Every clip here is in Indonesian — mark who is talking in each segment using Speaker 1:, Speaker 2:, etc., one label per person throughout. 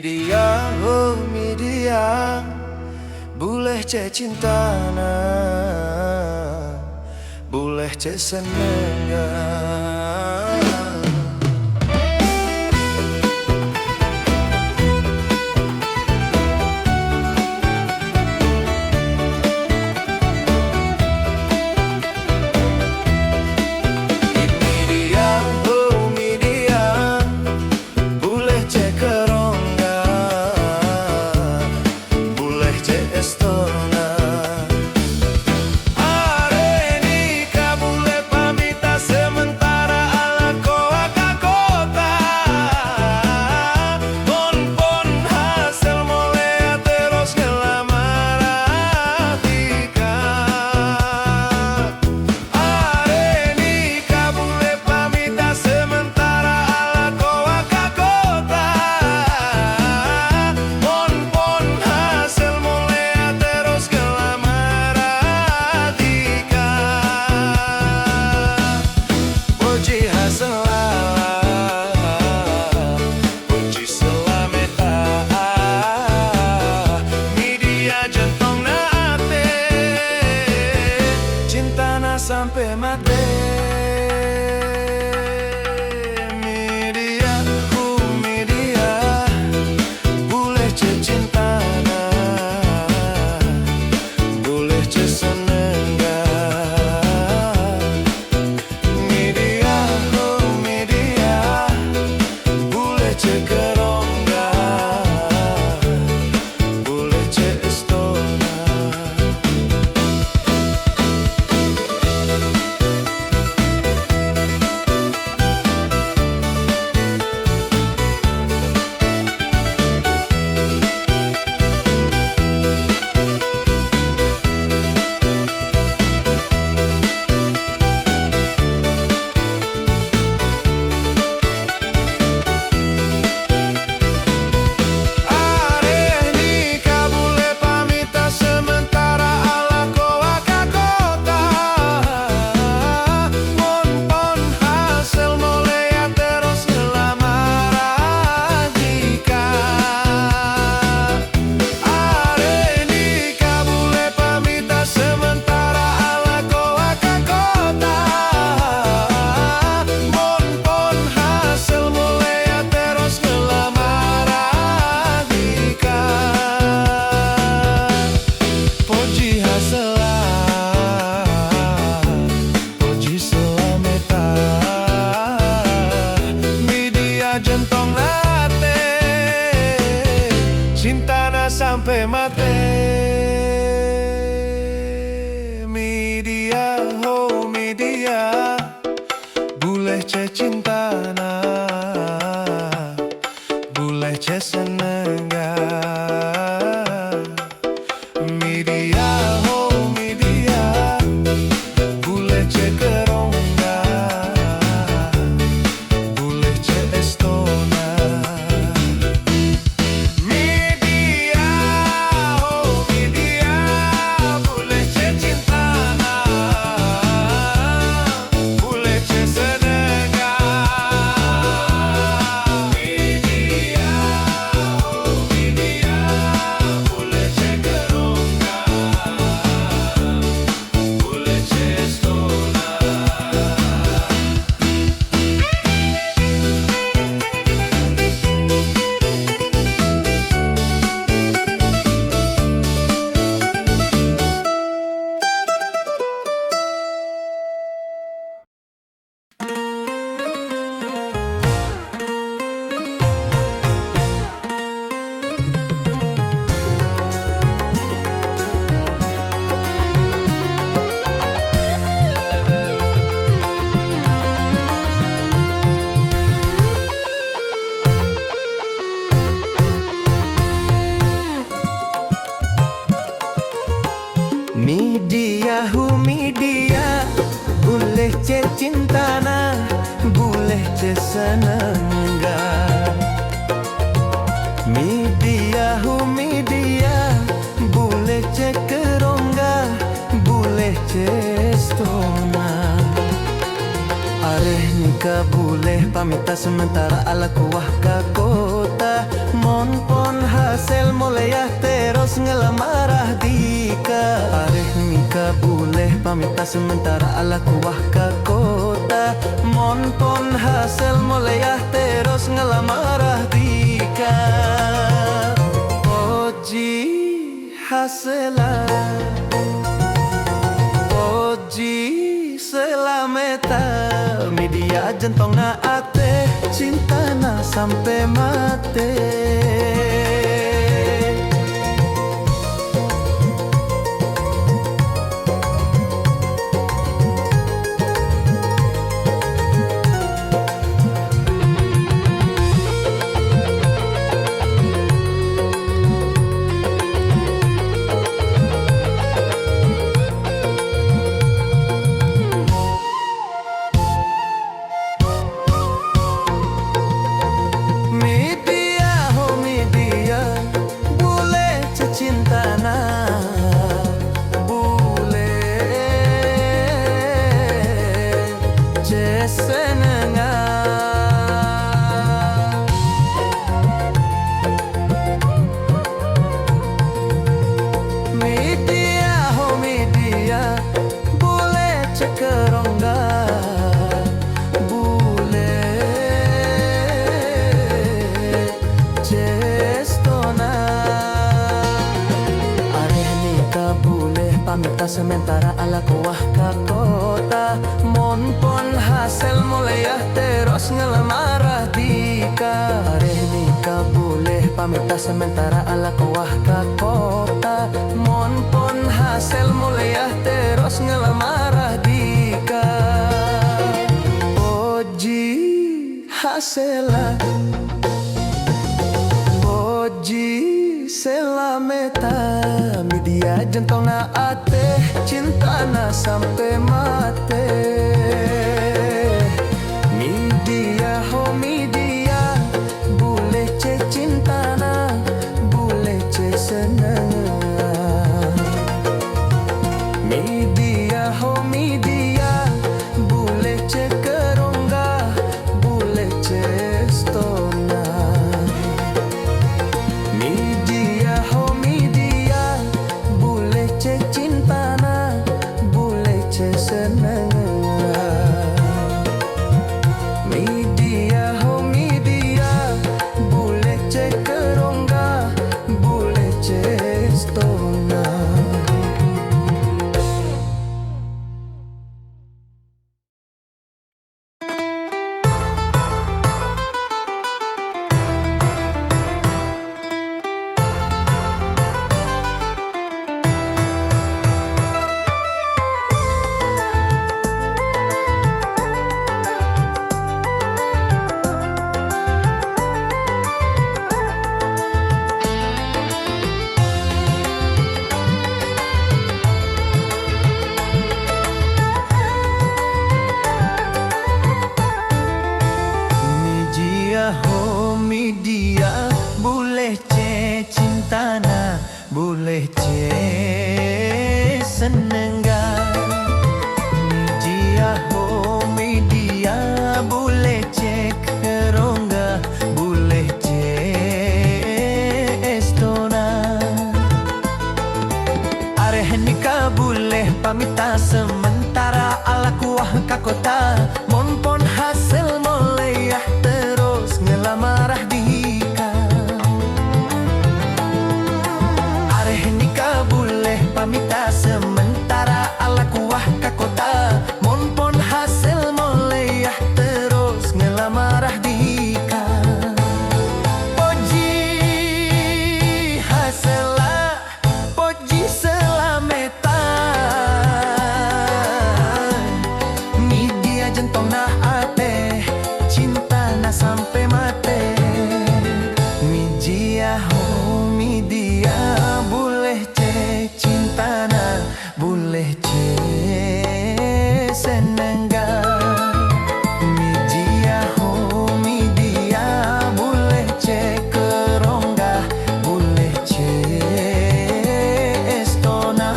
Speaker 1: Media, oh media, boleh cek cintana, boleh cek senengnya. Sampai mati. Media, media, boleh cek cintana, boleh cek senengga. Media, media, boleh cek kerongga, boleh cek estona. Cintana sampai mati. Media, oh media, boleh cek cintana, boleh cek senengga. Media, oh media, boleh cek kerongga, boleh cek estona. Media, media, boleh cek cintana, boleh cek senengga. Media, media, boleh cek kerongga, boleh cek stona. Areh nikah boleh pamita sementara ala kuah ke kota. Mon hasil mulai terus ngelamarah dika. Areh Mika boleh pamita sementara ala kuah ke kota. Mon hasil mulai terus ngelamarah dika. Oji hasela, oji selameta. Media jentong na ate, cinta na sampai mate. Pamita sementara ala kuah ke kota. Mon hasil mulai terus ngelamarah dika. Areh Mika boleh pamita sementara ala kuah ke kota. Mon hasil mulai terus ngelamarah dika. Oji hasela, oji selameta. Media jentong na ate, cinta na sampai mate. Media ho media, boleh cek cinta na, boleh cek senang. Media ho media, boleh cek kerongga, boleh cek stona. Media ho media, boleh cek cinta na, boleh cek senang. Media ho media, boleh cek kerongga, boleh cek stona. Media boleh cek cinta na, boleh cek senengga. Media media boleh cek kerongga, boleh cek estona. Areh Mika boleh pamita sementara ala kuah ke kota. Mon hasil mulai terus ngelamarah dika. Areh Mika boleh pamita sementara ala kuah ke kota. Mon hasil mulai terus ngelamarah dika. Poji hasela, poji selameta. Media jentong na ate, cinta na sampai mate. Media ho media, boleh cek cinta na, boleh cek senengga. Media ho media, boleh cek kerongga, boleh cek estona.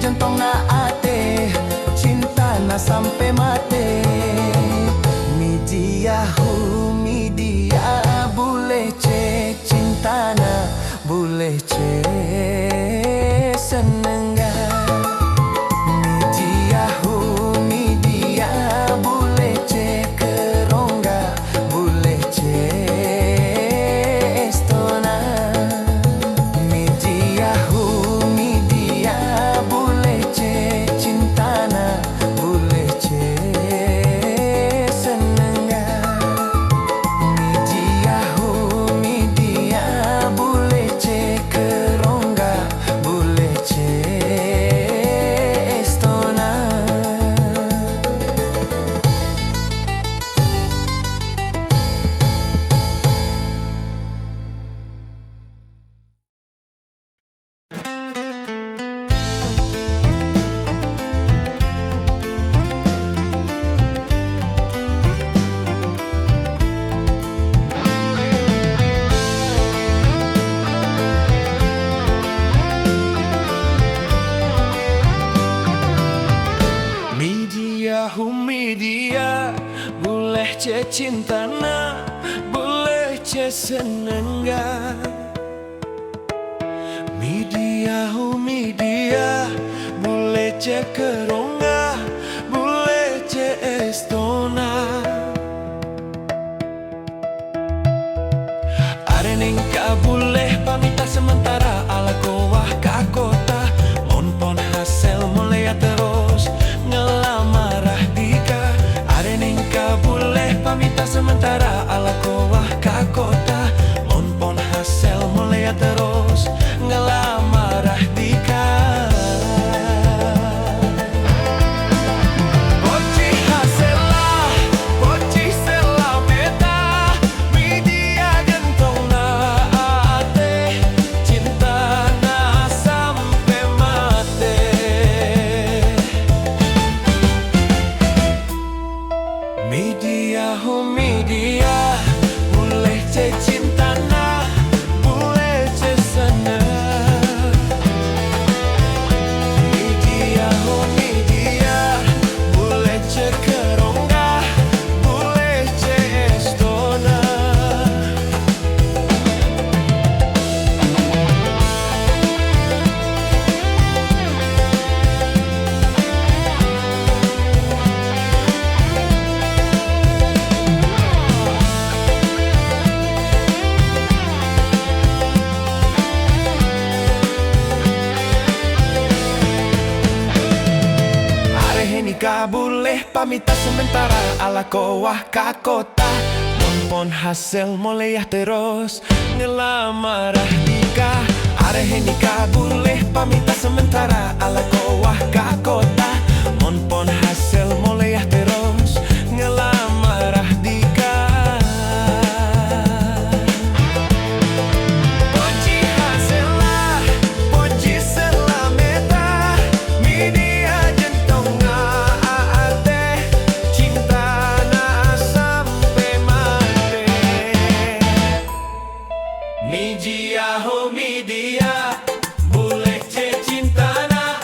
Speaker 1: jentong na ate, cinta na sampai mate. Media boleh ce cinta na, boleh ce seneng ga. Media boleh ce kerongga, boleh ce estona. Media boleh ce cinta na, boleh ce seneng ga. Media boleh ce kerongga, boleh ce estona. Media boleh ce cinta na, boleh ce seneng ga. Media boleh ce kerongga, boleh ce estona. Are nengka boleh pamita sementara ala kowah ka kota. Mon hasil mulai terus ngelamarah dika. Are nengka boleh pamita sementara ala kowah ka kota. Mon hasil mulai terus ngelamarah dika. Media boleh ce cinta na, boleh ce seneng. Media boleh ce kerongga, boleh ce estona. Nikah boleh pamita sementara ala kowah ka kota. Mon hasil mulai terus ngelamarah nikah. Are nikah boleh pamita sementara ala kowah ka kota. Mon hasil mulai terus ngelamarah nikah. Poci hasil lah, poci selameta. Media jentong media boleh ce cinta na,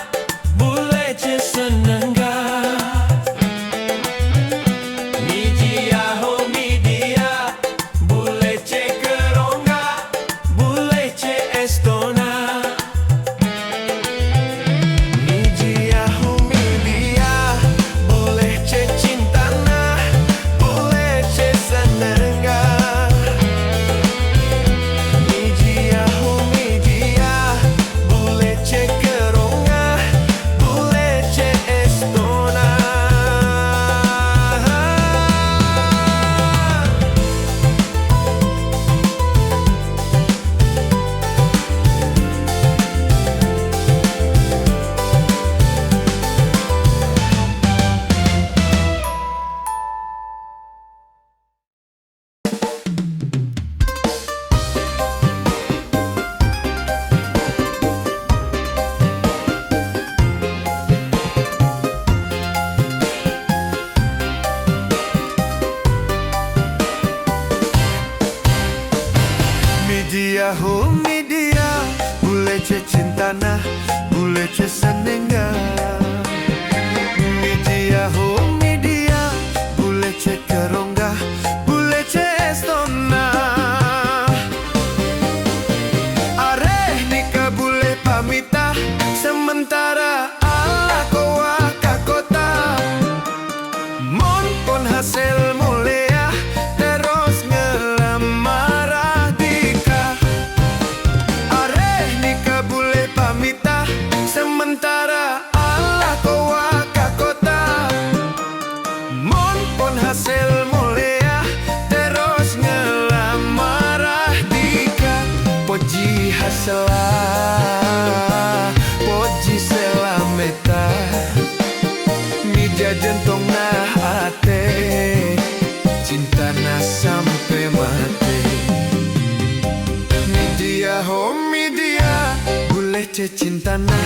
Speaker 1: na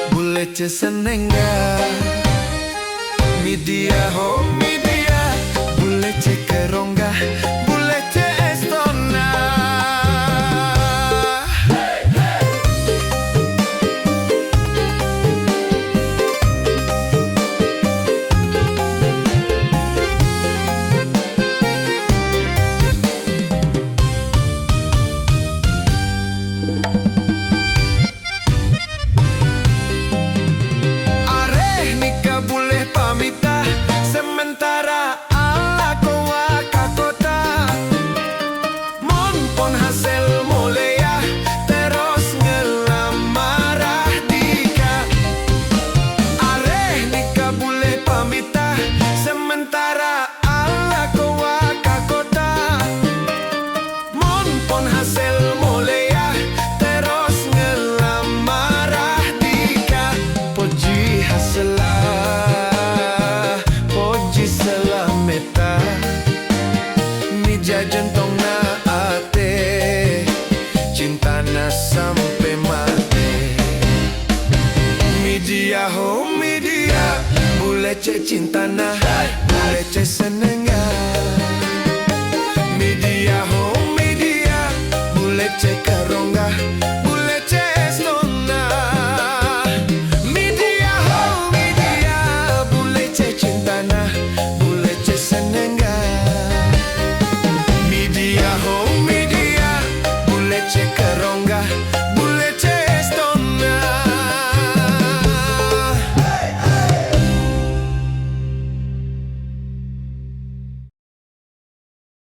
Speaker 1: boleh senengga. Media ho media boleh kerongga, boleh estona. Sementara ala koa kakota mon pon hasil mulai terus ngelamarah dika. Areh nikah boleh pamita sementara ala koa kakota mon pon hasil mulai terus ngelamarah dika. Puji hasil jantong na ate, cinta na sampai mati. Media ho media boleh cinta na boleh seneng.